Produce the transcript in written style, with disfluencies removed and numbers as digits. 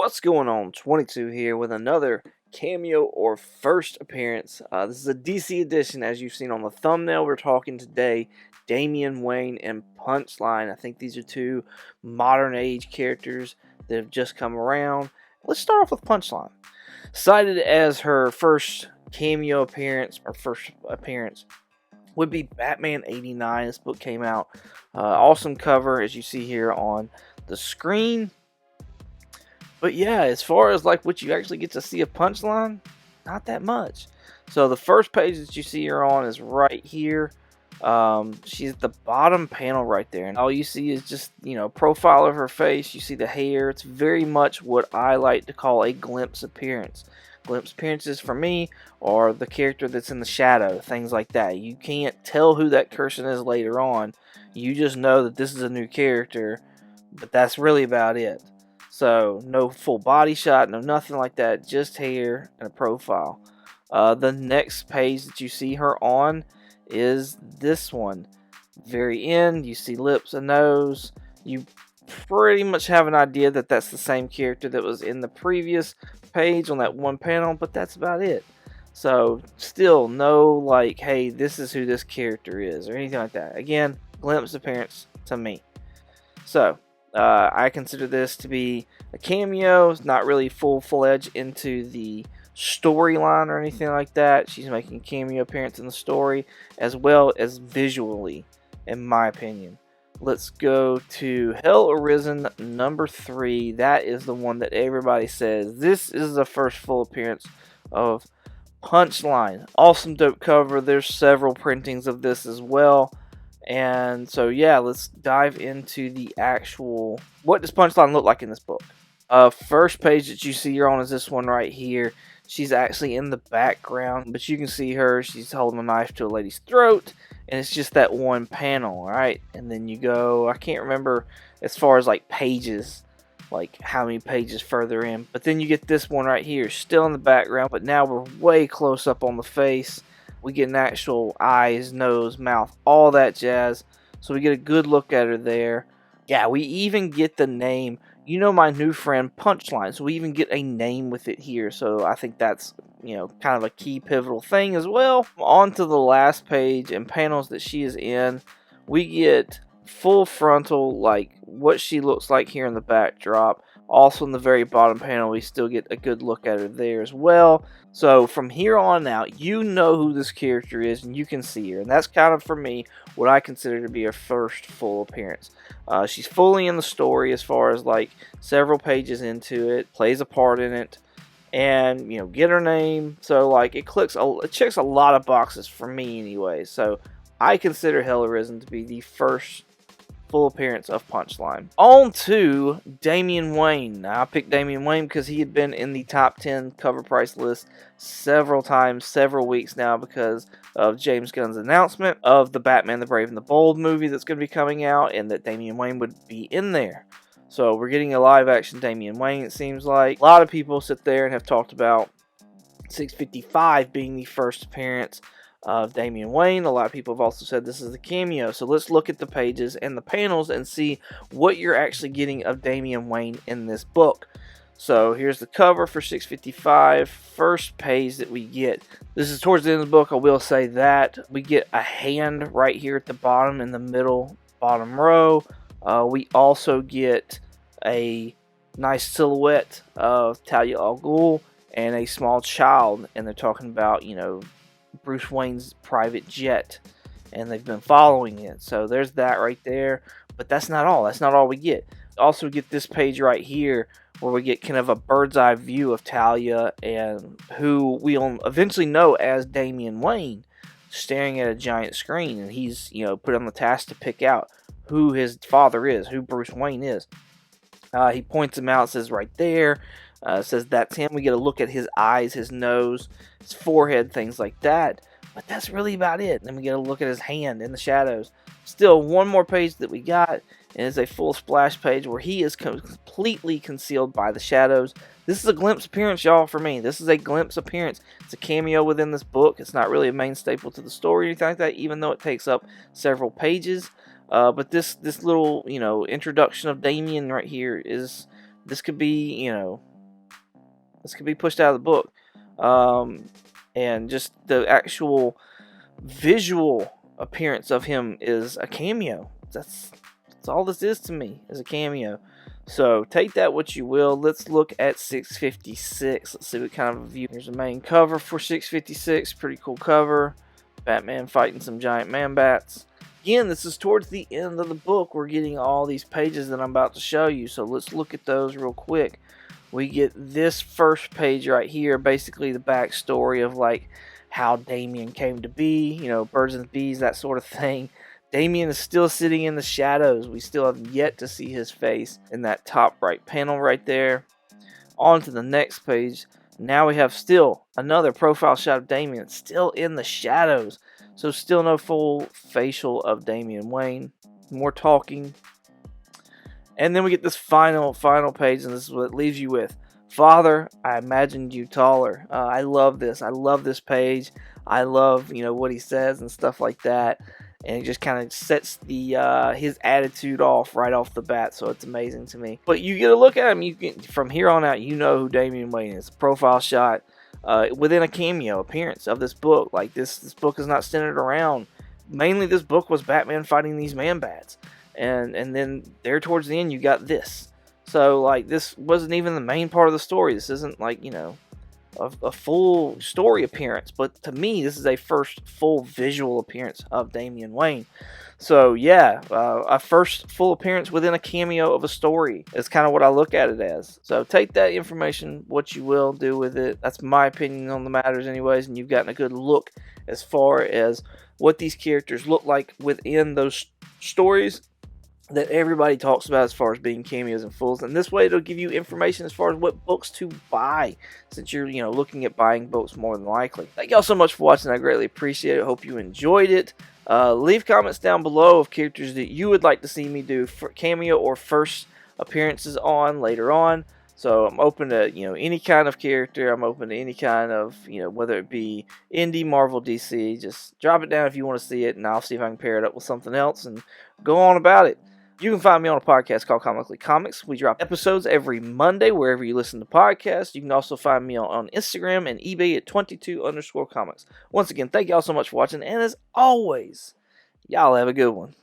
What's going on? 22 here with another cameo or first appearance. This is a DC edition, as you've seen on the thumbnail. We're talking today Damian Wayne and Punchline. I think these are two modern age characters that have just come around. Let's start off with Punchline. Cited as her first cameo appearance, or first appearance, would be Batman 89. This book came out. Awesome cover, as you see here on the screen. But yeah, as far as like what you actually get to see of Punchline, not that much. So the first page that you see her on is right here. She's at the bottom panel right there, and all you see is just, profile of her face. You see the hair. It's very much what I like to call a glimpse appearance. Glimpse appearances for me are the character that's in the shadow, things like that. You can't tell who that person is later on. You just know that this is a new character, but that's really about it. So no full body shot, no nothing like that, just hair and a profile. The next page that you see her on is this one. Very end, you see lips and nose. You pretty much have an idea that that's the same character that was in the previous page on that one panel, but that's about it. So still no like, hey, this is who this character is or anything like that. Again, glimpse appearance to me. So I consider this to be a cameo. It's not really full-fledged into the storyline or anything like that. She's making a cameo appearance in the story as well as visually, in my opinion. Let's go to Hell Arisen number 3. That is the one that everybody says this is the first full appearance of Punchline. Awesome dope cover. There's several printings of this as well. And so, yeah, let's dive into the actual, what does Punchline look like in this book? First page that you see her on is this one right here. She's actually in the background, but you can see her. She's holding a knife to a lady's throat, and it's just that one panel, right? And then you go, I can't remember as far as like pages, like how many pages further in. But then you get this one right here, still in the background, but now we're way close up on the face. We get an actual eyes, nose, mouth, all that jazz. So we get a good look at her there. Yeah, we even get the name. My new friend Punchline. So we even get a name with it here. So I think that's, kind of a key pivotal thing as well. On to the last page and panels that she is in. We get full frontal, like what she looks like here in the backdrop. Also in the very bottom panel, we still get a good look at her there as well. So from here on out, you know who this character is and you can see her. And that's kind of, for me, what I consider to be her first full appearance. She's fully in the story as far as like several pages into it, plays a part in it, and get her name. So like it checks a lot of boxes for me anyway. So I consider Hell Arisen to be the first full appearance of Punchline. On to Damian Wayne. Now, I picked Damian Wayne because he had been in the top 10 cover price list several times, several weeks now, because of James Gunn's announcement of the Batman the Brave and the Bold movie that's going to be coming out, and that Damian Wayne would be in there. So we're getting a live action Damian Wayne, it seems like. A lot of people sit there and have talked about 655 being the first appearance of Damian Wayne. A lot of people have also said this is the cameo. So let's look at the pages and the panels and see what you're actually getting of Damian Wayne in this book. So here's the cover for 655. First page that we get. This is towards the end of the book, I will say that. We get a hand right here at the bottom in the middle bottom row. We also get a nice silhouette of Talia al Ghul and a small child. And they're talking about, Bruce Wayne's private jet, and they've been following it. So there's that right there, but that's not all. That's not all we get. Also get this page right here where we get kind of a bird's eye view of Talia, and who we'll eventually know as Damian Wayne, staring at a giant screen, and he's put on the task to pick out who his father is, who Bruce Wayne is. He points him out, says right there, says that's him. We get a look at his eyes, his nose, his forehead, things like that. But that's really about it. And then we get a look at his hand in the shadows. Still, one more page that we got, and it's a full splash page where he is completely concealed by the shadows. This is a glimpse appearance, y'all, for me. This is a glimpse appearance. It's a cameo within this book. It's not really a main staple to the story or anything like that, even though it takes up several pages. But this little, introduction of Damian right here this could be, This could be pushed out of the book. And just the actual visual appearance of him is a cameo. That's all this is to me, is a cameo. So take that what you will. Let's look at 656. Let's see what kind of a view. Here's the main cover for 656. Pretty cool cover. Batman fighting some giant man bats. Again, this is towards the end of the book. We're getting all these pages that I'm about to show you. So let's look at those real quick. We get this first page right here, basically the backstory of like how Damian came to be, you know, birds and bees, that sort of thing. Damian is still sitting in the shadows. We still have yet to see his face in that top right panel right there. On to the next page. Now we have still another profile shot of Damian, still in the shadows. So still no full facial of Damian Wayne. More talking. And then we get this final page, and this is what it leaves you with. Father, I imagined you taller. I love this. I love this page. I love, you know, what he says and stuff like that. And it just kind of sets the his attitude off right off the bat. So it's amazing to me. But you get a look at him. You can, from here on out, you know who Damian Wayne is. Profile shot within a cameo appearance of this book. Like this book is not centered around. Mainly, this book was Batman fighting these man bats. And then there towards the end, you got this. So, like, this wasn't even the main part of the story. This isn't, like, you know, a full story appearance. But to me, this is a first full visual appearance of Damian Wayne. So, yeah, a first full appearance within a cameo of a story is kind of what I look at it as. So, take that information, what you will, do with it. That's my opinion on the matters anyways. And you've gotten a good look as far as what these characters look like within those stories that everybody talks about as far as being cameos and fulls. And this way it'll give you information as far as what books to buy, since you're, you know, looking at buying books more than likely. Thank y'all so much for watching. I greatly appreciate it. Hope you enjoyed it. Leave comments down below of characters that you would like to see me do for cameo or first appearances on later on. So I'm open to, you know, any kind of character. I'm open to any kind of, you know, whether it be indie, Marvel, DC. Just drop it down if you want to see it, and I'll see if I can pair it up with something else and go on about it. You can find me on a podcast called Comically Comics. We drop episodes every Monday wherever you listen to podcasts. You can also find me on Instagram and eBay at 22_comics. Once again, thank y'all so much for watching, and as always, y'all have a good one.